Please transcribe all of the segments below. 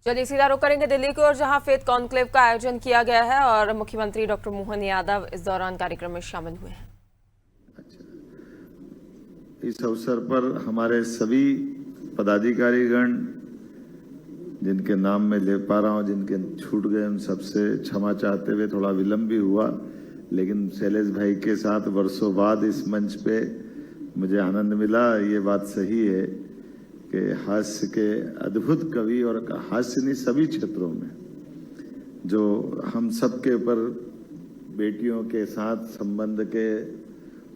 चलिए सीधा रुख करेंगे दिल्ली की ओर, जहां फेथ कॉन्क्लेव का आयोजन किया गया है और मुख्यमंत्री डॉक्टर मोहन यादव इस दौरान कार्यक्रम में शामिल हुए हैं। इस अवसर पर हमारे सभी पदाधिकारीगण, जिनके नाम मैं ले पा रहा हूं, जिनके छूट गए, उन सबसे क्षमा चाहते हुए, थोड़ा विलंब भी हुआ, लेकिन शैलेश भाई के साथ वर्षों बाद इस मंच पे मुझे आनंद मिला। ये बात सही है कि हास्य के अद्भुत कवि, और हास्य नहीं सभी क्षेत्रों में, जो हम सब के ऊपर बेटियों के साथ संबंध के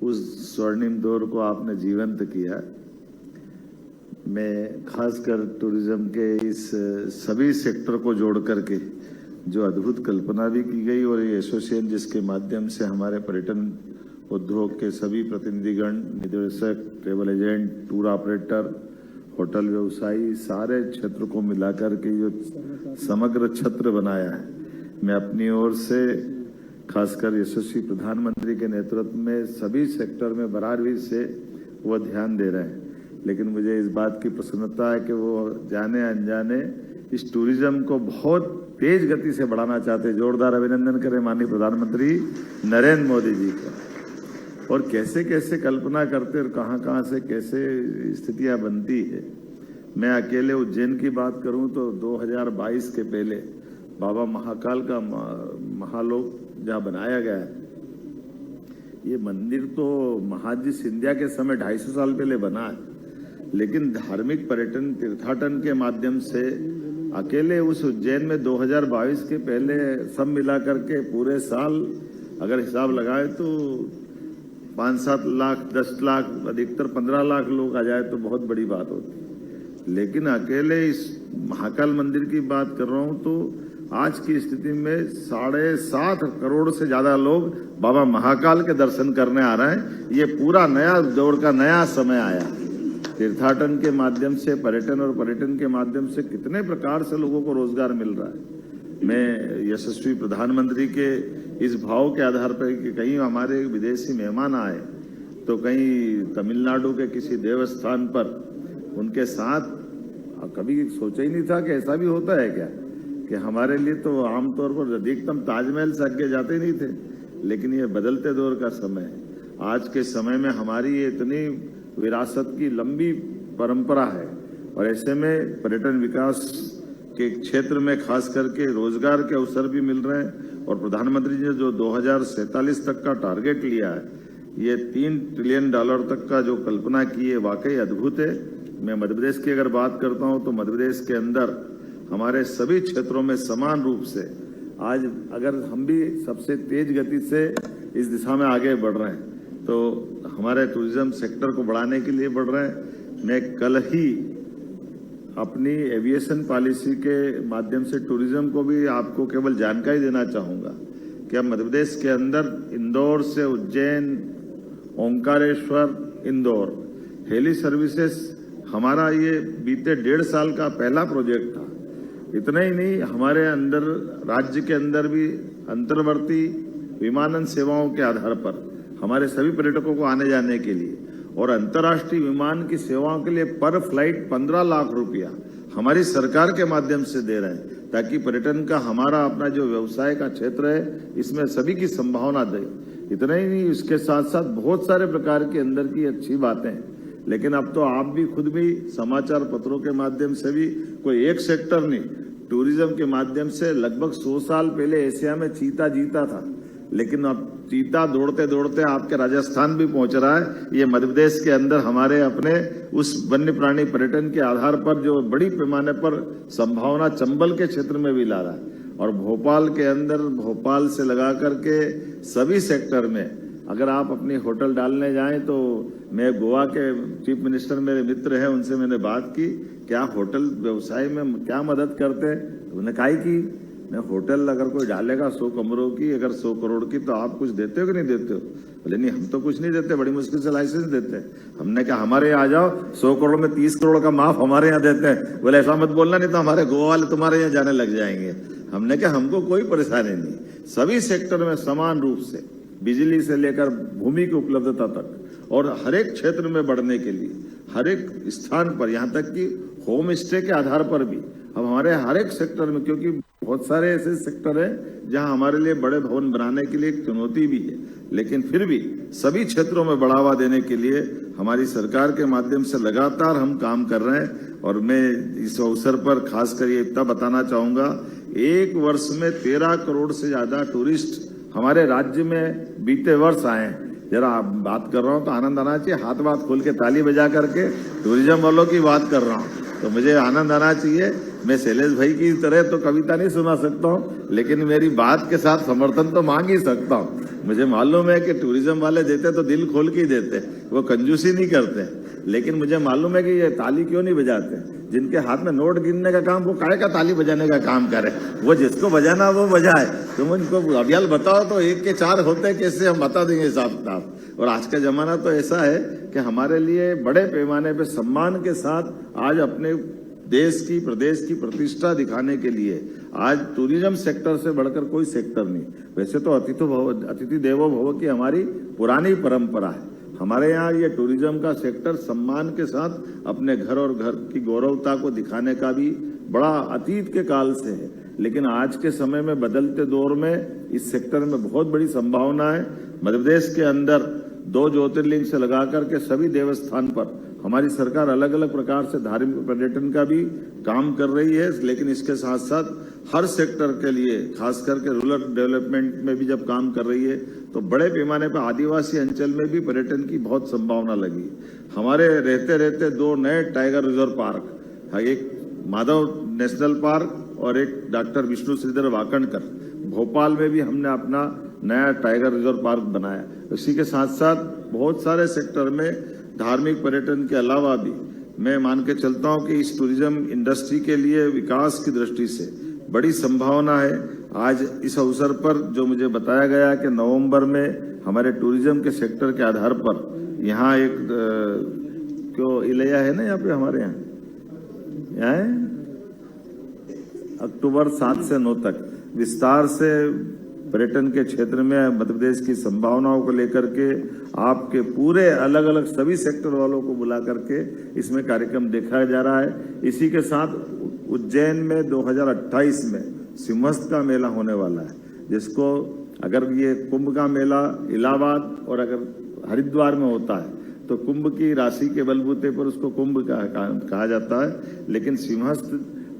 उस स्वर्णिम दौर को आपने जीवंत किया। मैं खासकर टूरिज्म के इस सभी सेक्टर को जोड़ करके जो अद्भुत कल्पना भी की गई, और ये एसोसिएशन जिसके माध्यम से हमारे पर्यटन उद्योग के सभी प्रतिनिधिगण, निदेशक, travel agent, tour operator, hotel व्यवसायी, सारे क्षेत्र को मिलाकर के जो समग्र छत्र बनाया है, मैं अपनी ओर से खासकर यशस्वी प्रधानमंत्री के नेतृत्व में सभी सेक्टर में बराबरी से वो ध्यान दे रहे हैं। लेकिन मुझे इस बात की प्रसन्नता है कि वो जाने अनजाने इस टूरिज्म को बहुत तेज गति से बढ़ाना चाहते हैं। जोरदार अभिनंदन करें माननीय प्रधानमंत्री नरेंद्र मोदी जी का। और कैसे कैसे कल्पना करते और कहां कहां से कैसे स्थितियां बनती है। मैं अकेले उज्जैन की बात करूं तो 2022 के पहले बाबा महाकाल का महालोक जहां बनाया गया है, ये मंदिर तो महाजी सिंधिया के समय 250 साल पहले बना है, लेकिन धार्मिक पर्यटन तीर्थाटन के माध्यम से अकेले उस उज्जैन में 2022 के पहले सब मिलाकर के पूरे साल अगर हिसाब लगाए तो 5-7 लाख, 10 लाख, अधिकतर 15 लाख लोग आ जाए तो बहुत बड़ी बात होती है। लेकिन अकेले इस महाकाल मंदिर की बात कर रहा हूं तो आज की स्थिति में 7.5 करोड़ से ज्यादा लोग बाबा महाकाल के दर्शन करने आ रहे हैं। ये पूरा नया दौर का नया समय आया। तीर्थाटन के माध्यम से पर्यटन, और पर्यटन के माध्यम से कितने प्रकार से लोगों को रोजगार मिल रहा है। मैं यशस्वी प्रधानमंत्री के इस भाव के आधार पर कि कहीं हमारे विदेशी मेहमान आए तो कहीं तमिलनाडु के किसी देवस्थान पर उनके साथ, कभी सोचा ही नहीं था कि ऐसा भी होता है क्या, कि हमारे लिए तो आमतौर पर अधिकतम ताजमहल से आगे जाते नहीं थे, लेकिन ये बदलते दौर का समय है। आज के समय में हमारी ये इतनी विरासत की लंबी परंपरा है, और ऐसे में पर्यटन विकास के क्षेत्र में खास करके रोजगार के अवसर भी मिल रहे हैं। और प्रधानमंत्री जी ने जो 2047 तक का टारगेट लिया है, ये $3 ट्रिलियन तक का जो कल्पना की है, वाकई अद्भुत है। मैं मध्य प्रदेश की अगर बात करता हूं तो मध्य प्रदेश के अंदर हमारे सभी क्षेत्रों में समान रूप से आज अगर हम भी सबसे तेज गति से इस दिशा में आगे बढ़ रहे हैं, तो हमारे टूरिज्म सेक्टर को बढ़ाने के लिए बढ़ रहे हैं। मैं कल ही अपनी एविएशन पॉलिसी के माध्यम से टूरिज्म को भी आपको केवल जानकारी देना चाहूंगा कि अब मध्य प्रदेश के अंदर इंदौर से उज्जैन, ओंकारेश्वर, इंदौर हेली सर्विसेज हमारा ये बीते 1.5 साल का पहला प्रोजेक्ट था। इतना ही नहीं, हमारे अंदर राज्य के अंदर भी अंतर्वर्ती विमानन सेवाओं के आधार पर हमारे सभी पर्यटकों को आने जाने के लिए, और अंतर्राष्ट्रीय विमान की सेवाओं के लिए पर फ्लाइट 15 लाख रुपया हमारी सरकार के माध्यम से दे रहे हैं, ताकि पर्यटन का हमारा अपना जो व्यवसाय का क्षेत्र है इसमें सभी की संभावना दे। इतना ही नहीं, इसके साथ साथ बहुत सारे प्रकार के अंदर की अच्छी बातें हैं। लेकिन अब तो आप भी खुद भी समाचार पत्रों के माध्यम से भी, कोई एक सेक्टर नहीं, टूरिज्म के माध्यम से लगभग 100 साल पहले एशिया में चीता जीता था, लेकिन अब चीता दौड़ते दौड़ते आपके राजस्थान भी पहुंच रहा है। ये मध्य प्रदेश के अंदर हमारे अपने उस वन्य प्राणी पर्यटन के आधार पर जो बड़ी पैमाने पर संभावना चंबल के क्षेत्र में भी ला रहा है। और भोपाल के अंदर, भोपाल से लगा करके सभी सेक्टर में अगर आप अपनी होटल डालने जाएं तो मैं गोवा के चीफ मिनिस्टर मेरे मित्र हैं, उनसे मैंने बात की, क्या होटल व्यवसाय में क्या मदद करते हैं। उन्होंने कहा कि मैं होटल अगर कोई डालेगा 100 कमरों की, अगर 100 करोड़ की, तो आप कुछ देते हो कि नहीं देते हो। बोले नहीं, हम तो कुछ नहीं देते, बड़ी मुश्किल से लाइसेंस देते हैं। हमने कहा हमारे यहाँ आ जाओ, 100 करोड़ में 30 करोड़ का माफ हमारे यहाँ देते हैं। बोले ऐसा मत बोलना, नहीं तो हमारे गोवा वाले तुम्हारे यहाँ जाने लग जाएंगे। हमने कहा हमको कोई परेशानी नहीं, सभी सेक्टर में समान रूप से बिजली से लेकर भूमि की उपलब्धता तक, और हर एक क्षेत्र में बढ़ने के लिए हर एक स्थान पर, यहाँ तक कि होम स्टे के आधार पर भी अब हमारे हर एक सेक्टर में, क्योंकि बहुत सारे ऐसे सेक्टर हैं जहां हमारे लिए बड़े भवन बनाने के लिए एक चुनौती भी है, लेकिन फिर भी सभी क्षेत्रों में बढ़ावा देने के लिए हमारी सरकार के माध्यम से लगातार हम काम कर रहे हैं। और मैं इस अवसर पर खासकर ये इतना बताना चाहूंगा, एक वर्ष में 13 करोड़ से ज्यादा टूरिस्ट हमारे राज्य में बीते वर्ष आए हैं। जरा आप बात कर रहा हूं तो आनंद आना चाहिए, हाथ बात खोल के ताली बजा करके टूरिज्म वालों की बात कर रहा हूं तो मुझे आनंद आना चाहिए। मैं शैलेश भाई की तरह तो कविता नहीं सुना सकता हूँ, लेकिन मेरी बात के साथ समर्थन तो मांग ही सकता हूँ। मुझे मालूम है कि टूरिज्म वाले देते तो दिल खोल के ही देते, वो कंजूसी नहीं करते, लेकिन मुझे मालूम है कि ये ताली क्यों नहीं बजाते। जिनके हाथ में नोट गिनने का काम, वो काहे का ताली बजाने का काम करे, वो जिसको बजाना वो बजाए। तुम उनको अभियाल बताओ तो 1 के 4 होते, कैसे हम बता देंगे हिसाब किताब। और आज का जमाना तो ऐसा है कि हमारे लिए बड़े पैमाने पे सम्मान के साथ आज अपने देश की, प्रदेश की प्रतिष्ठा दिखाने के लिए आज टूरिज्म सेक्टर से बढ़कर कोई सेक्टर नहीं। वैसे तो अतिथि देवो भव की हमारी पुरानी परंपरा है। हमारे यहाँ ये टूरिज्म का सेक्टर सम्मान के साथ अपने घर और घर की गौरवता को दिखाने का भी बड़ा अतीत के काल से है, लेकिन आज के समय में बदलते दौर में इस सेक्टर में बहुत बड़ी संभावना है। मध्य प्रदेश के अंदर 2 ज्योतिर्लिंग से लगाकर के सभी देवस्थान पर हमारी सरकार अलग अलग प्रकार से धार्मिक पर्यटन का भी काम कर रही है, लेकिन इसके साथ साथ हर सेक्टर के लिए, खास करके रूरल डेवलपमेंट में भी जब काम कर रही है, तो बड़े पैमाने पर आदिवासी अंचल में भी पर्यटन की बहुत संभावना लगी। हमारे रहते रहते 2 नए टाइगर रिजर्व पार्क, एक माधव नेशनल पार्क और एक डॉक्टर विष्णु श्रीधर वाकणकर, भोपाल में भी हमने अपना नया टाइगर रिजर्व पार्क बनाया। इसी के साथ साथ बहुत सारे सेक्टर में धार्मिक पर्यटन के अलावा भी मैं मान के चलता हूं कि इस टूरिज्म इंडस्ट्री के लिए विकास की दृष्टि से बड़ी संभावना है। आज इस अवसर पर जो मुझे बताया गया कि नवंबर में हमारे टूरिज्म के सेक्टर के आधार पर यहाँ एक क्यों इलैया है ना, यहाँ पे हमारे यहाँ अक्टूबर 7 से 9 तक विस्तार से पर्यटन के क्षेत्र में मध्य प्रदेश की संभावनाओं को लेकर के आपके पूरे अलग अलग सभी सेक्टर वालों को बुला करके इसमें कार्यक्रम देखा जा रहा है। इसी के साथ उज्जैन में 2028 में सिंहस्थ का मेला होने वाला है, जिसको अगर ये कुंभ का मेला इलाहाबाद और अगर हरिद्वार में होता है तो कुंभ की राशि के बलबूते पर उसको कुंभ कहा जाता है, लेकिन सिंहस्थ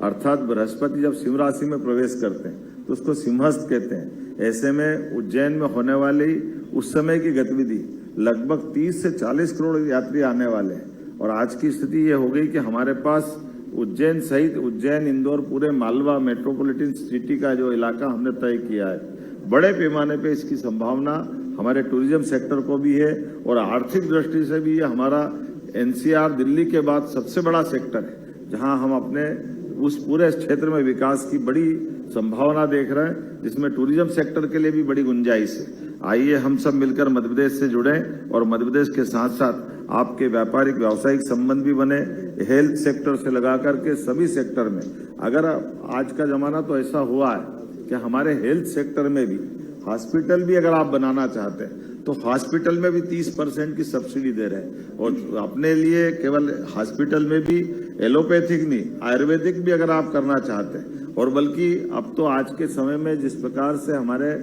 अर्थात बृहस्पति जब सिंह राशि में प्रवेश करते हैं तो उसको सिंहस्थ कहते हैं। ऐसे में उज्जैन में होने वाली उस समय की गतिविधि लगभग 30 से 40 करोड़ यात्री आने वाले हैं। और आज की स्थिति ये हो गई कि हमारे पास उज्जैन सहित उज्जैन, इंदौर, पूरे मालवा मेट्रोपॉलिटन सिटी का जो इलाका हमने तय किया है, बड़े पैमाने पे इसकी संभावना हमारे टूरिज्म सेक्टर को भी है और आर्थिक दृष्टि से भी ये हमारा एनसीआर दिल्ली के बाद सबसे बड़ा सेक्टर है, जहां हम अपने उस पूरे क्षेत्र में विकास की बड़ी संभावना देख रहे हैं, जिसमें टूरिज्म सेक्टर के लिए भी बड़ी गुंजाइश है। आइए हम सब मिलकर मध्य प्रदेश से जुड़ें और मध्य प्रदेश के साथ साथ आपके व्यापारिक व्यावसायिक संबंध भी बने, हेल्थ सेक्टर से लगा करके सभी सेक्टर में। अगर आज का जमाना तो ऐसा हुआ है कि हमारे हेल्थ सेक्टर में भी हॉस्पिटल भी अगर आप बनाना चाहते हैं तो हॉस्पिटल में भी 30% की सब्सिडी दे रहे हैं। और अपने लिए केवल हॉस्पिटल में भी एलोपैथिक नहीं, आयुर्वेदिक भी अगर आप करना चाहते हैं, और बल्कि अब तो आज के समय में जिस प्रकार से हमारे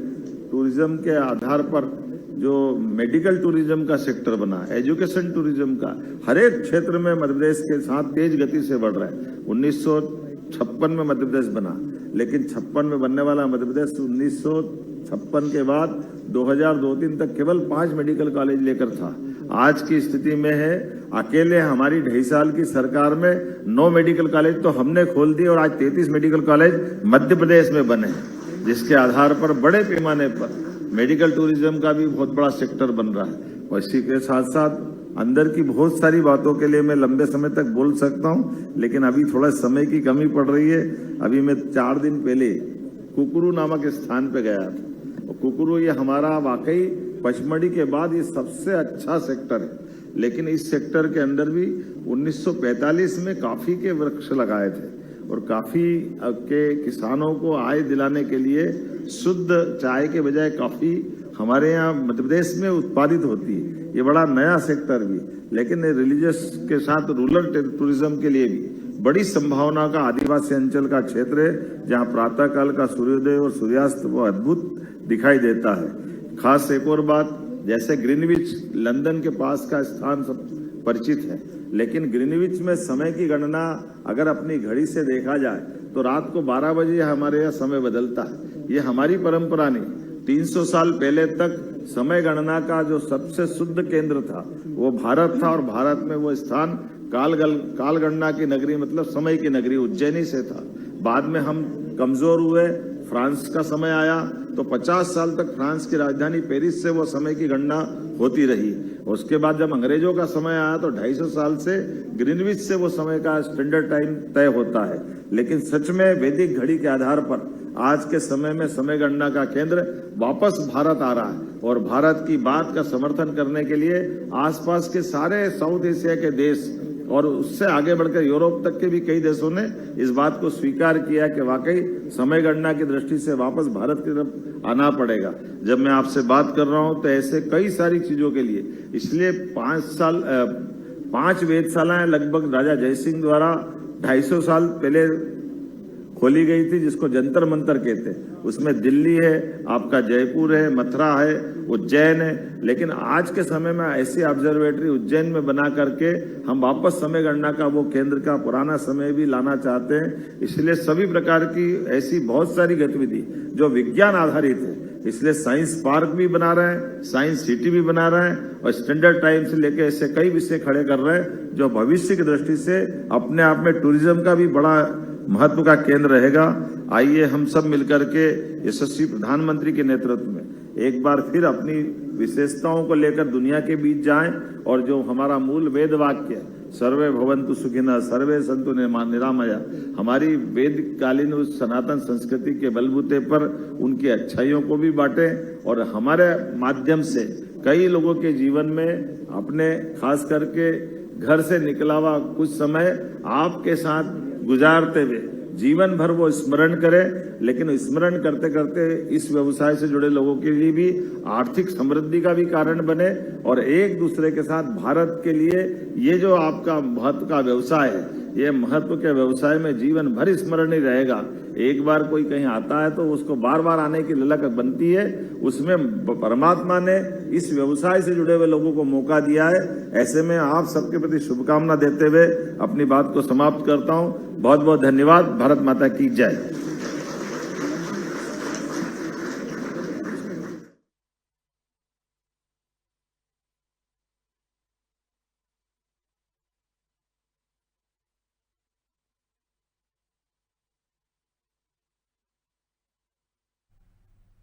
टूरिज्म के आधार पर जो मेडिकल टूरिज्म का सेक्टर बना, एजुकेशन टूरिज्म का हर एक क्षेत्र में मध्य प्रदेश के साथ तेज गति से बढ़ रहा है। 1956 में मध्य प्रदेश बना, लेकिन 56 में बनने वाला मध्य प्रदेश 1956 के बाद 2002-3 तक केवल 5 मेडिकल कॉलेज लेकर था। आज की स्थिति में है अकेले हमारी 2.5 साल की सरकार में 9 मेडिकल कॉलेज तो हमने खोल दिए और आज 33 मेडिकल कॉलेज मध्य प्रदेश में बने, जिसके आधार पर बड़े पैमाने पर मेडिकल टूरिज्म का भी बहुत बड़ा सेक्टर बन रहा है। और इसी के साथ साथ अंदर की बहुत सारी बातों के लिए मैं लंबे समय तक बोल सकता हूं, लेकिन अभी थोड़ा समय की कमी पड़ रही है। अभी मैं 4 दिन पहले कुकरू नामक स्थान पे गया था, और कुकरू ये हमारा वाकई पचमढ़ी के बाद ये सबसे अच्छा सेक्टर है, लेकिन इस सेक्टर के अंदर भी 1945 में काफी के वृक्ष लगाए थे और काफी के किसानों को आय दिलाने के लिए शुद्ध चाय के बजाय कॉफी हमारे यहाँ मध्य प्रदेश में उत्पादित होती है। ये बड़ा नया सेक्टर भी, लेकिन रिलीजियस के साथ रूरल टूरिज्म के लिए भी बड़ी संभावना का आदिवासी अंचल का क्षेत्र है, जहां प्रातःकाल का सूर्योदय और सूर्यास्त वो अद्भुत दिखाई देता है। खास एक और बात, जैसे ग्रीनविच लंदन के पास का स्थान सब परिचित है, लेकिन ग्रीनविच में समय की गणना अगर अपनी घड़ी से देखा जाए तो रात को 12 बजे हमारे यहाँ समय बदलता है। ये हमारी परंपरा नहीं। 300 साल पहले तक समय गणना का जो सबसे शुद्ध केंद्र था वो भारत था, और भारत में वो स्थान काल गणना की नगरी मतलब समय की नगरी उज्जैनी से था। बाद में हम कमजोर हुए, फ्रांस का समय आया तो 50 साल तक फ्रांस की राजधानी पेरिस से वो समय की गणना होती रही। उसके बाद जब अंग्रेजों का समय आया तो 250 साल से ग्रीनविच से वो समय का स्टैंडर्ड टाइम तय होता है। लेकिन सच में वैदिक घड़ी के आधार पर आज के समय में समय गणना का केंद्र वापस भारत आ रहा है, और भारत की बात का समर्थन करने के लिए आसपास के सारे साउथ एशिया के देश और उससे आगे बढ़कर यूरोप तक के भी कई देशों ने इस बात को स्वीकार किया कि वाकई समय गणना की दृष्टि से वापस भारत की तरफ आना पड़ेगा। जब मैं आपसे बात कर रहा हूं तो ऐसे कई सारी चीजों के लिए, इसलिए 5 वेधशालाएं लगभग राजा जयसिंह द्वारा 250 साल पहले खोली गई थी, जिसको जंतर मंतर कहते हैं। उसमें दिल्ली है, आपका जयपुर है, मथुरा है, उज्जैन है। लेकिन आज के समय में ऐसी ऑब्जर्वेटरी उज्जैन में बना करके हम वापस समय गणना का वो केंद्र का पुराना समय भी लाना चाहते हैं। इसलिए सभी प्रकार की ऐसी बहुत सारी गतिविधि जो विज्ञान आधारित है, इसलिए साइंस पार्क भी बना रहे हैं, साइंस सिटी भी बना रहे हैं, और स्टैंडर्ड टाइम से लेकर ऐसे कई विषय खड़े कर रहे हैं जो भविष्य की दृष्टि से अपने आप में टूरिज्म का भी बड़ा महत्व का केंद्र रहेगा। आइए हम सब मिलकर के यशस्वी प्रधानमंत्री के नेतृत्व में एक बार फिर अपनी विशेषताओं को लेकर दुनिया के बीच जाएं, और जो हमारा मूल वेद वाक्य है, सर्वे भवन्तु सुखिनः सर्वे सन्तु निरामया, हमारी वेदकालीन उस सनातन संस्कृति के बलबूते पर उनकी अच्छाइयों को भी बांटें, और हमारे माध्यम से कई लोगों के जीवन में अपने खास करके घर से निकला हुआ कुछ समय आपके साथ गुजारते हुए जीवन भर वो स्मरण करें। लेकिन स्मरण करते करते इस व्यवसाय से जुड़े लोगों के लिए भी आर्थिक समृद्धि का भी कारण बने, और एक दूसरे के साथ भारत के लिए ये जो आपका महत्व का व्यवसाय है, ये महत्व के व्यवसाय में जीवन भर स्मरणीय रहेगा। एक बार कोई कहीं आता है तो उसको बार बार आने की ललक बनती है। उसमें परमात्मा ने इस व्यवसाय से जुड़े हुए लोगों को मौका दिया है। ऐसे में आप सबके प्रति शुभकामना देते हुए अपनी बात को समाप्त करता हूं। बहुत बहुत धन्यवाद। भारत माता की जय।